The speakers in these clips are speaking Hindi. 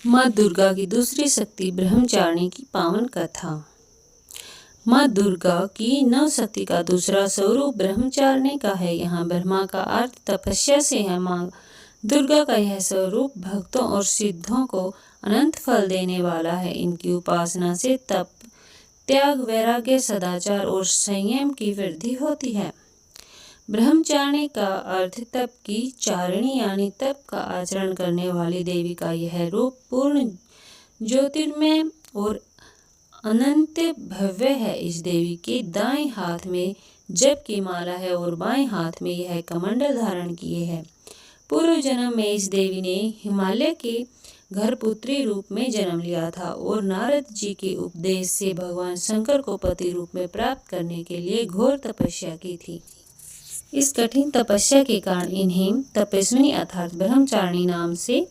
माँ दुर्गा की दूसरी शक्ति ब्रह्मचारिणी की पावन कथा। माँ दुर्गा की नौ शक्ति का दूसरा स्वरूप ब्रह्मचारिणी का है। यहाँ ब्रह्मा का अर्थ तपस्या से है। माँ दुर्गा का यह स्वरूप भक्तों और सिद्धों को अनंत फल देने वाला है। इनकी उपासना से तप, त्याग, वैराग्य, सदाचार और संयम की वृद्धि होती है। ब्रह्मचारिणी का अर्थ तप की चारिणी यानी तप का आचरण करने वाली देवी का यह रूप पूर्ण ज्योतिर्मय और अनंत भव्य है। इस देवी के दाएं हाथ में जप की माला है और बाएं हाथ में यह कमंडल धारण किए है। पूर्व जन्म में इस देवी ने हिमालय के घर पुत्री रूप में जन्म लिया था और नारद जी के उपदेश से भगवान शंकर को पति रूप में प्राप्त करने के लिए घोर तपस्या की थी। इस कठिन तपस्या के कारण इन्हें तपस्विनी अर्थात ब्रह्मचारिणी नाम से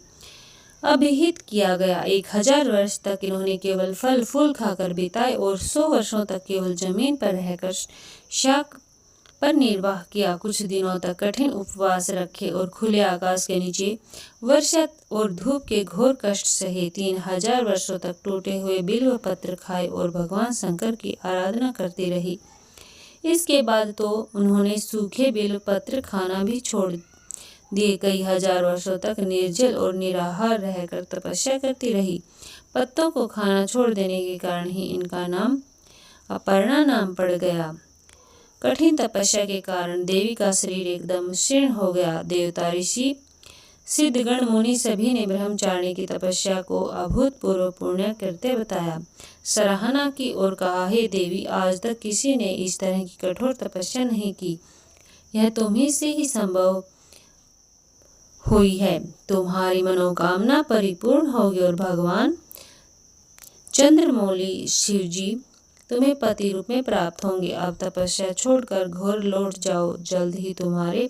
अभिहित किया गया। 1000 वर्ष तक इन्होंने केवल फल फूल खाकर बिताए और 100 वर्षों तक केवल जमीन पर रहकर शाक पर निर्वाह किया। कुछ दिनों तक कठिन उपवास रखे और खुले आकाश के नीचे वर्षा और धूप के घोर कष्ट सहे। 3000 वर्षों तक टूटे हुए बिल्व पत्र खाए और भगवान शंकर की आराधना करती रही। इसके बाद तो उन्होंने सूखे बिल्व पत्र खाना भी छोड़ दिए। कई हजार वर्षों तक निर्जल और निराहार रहकर तपस्या करती रही। पत्तों को खाना छोड़ देने के कारण ही इनका नाम अपर्णा नाम पड़ गया। कठिन तपस्या के कारण देवी का शरीर एकदम क्षीण हो गया। देवता, ऋषि, सिद्धगण, मुनि सभी ने ब्रह्मचारिणी की तपस्या को अभूतपूर्व पुण्य कृत्य बताया, सराहना की और कहा, हे देवी, आज तक किसी ने इस तरह की कठोर तपस्या नहीं की। यह तुम्ही से ही संभव हुई है। तुम्हारी मनोकामना परिपूर्ण होगी और भगवान चंद्रमौली शिवजी तुम्हें पति रूप में प्राप्त होंगे। अब तपस्या छोड़कर घोर लौट जाओ। जल्द ही तुम्हारे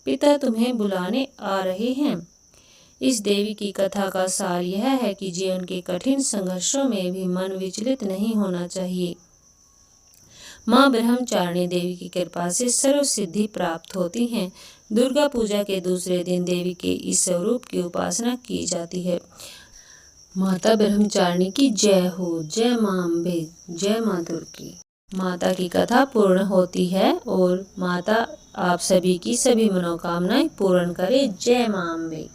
पिता तुम्हें बुलाने आ रहे हैं। इस देवी की कथा का सार यह है कि जीवन के कठिन संघर्षों में भी मन विचलित नहीं होना चाहिए। माँ ब्रह्मचारिणी देवी की कृपा से सर्व सिद्धि प्राप्त होती हैं। दुर्गा पूजा के दूसरे दिन देवी के इस स्वरूप की उपासना की जाती है। माता ब्रह्मचारिणी की जय हो। जय माँ अम्बे, जय माँ दुर्गी। माता की कथा पूर्ण होती है और माता आप सभी की सभी मनोकामनाएं पूर्ण करे। जय माँ अम्बे।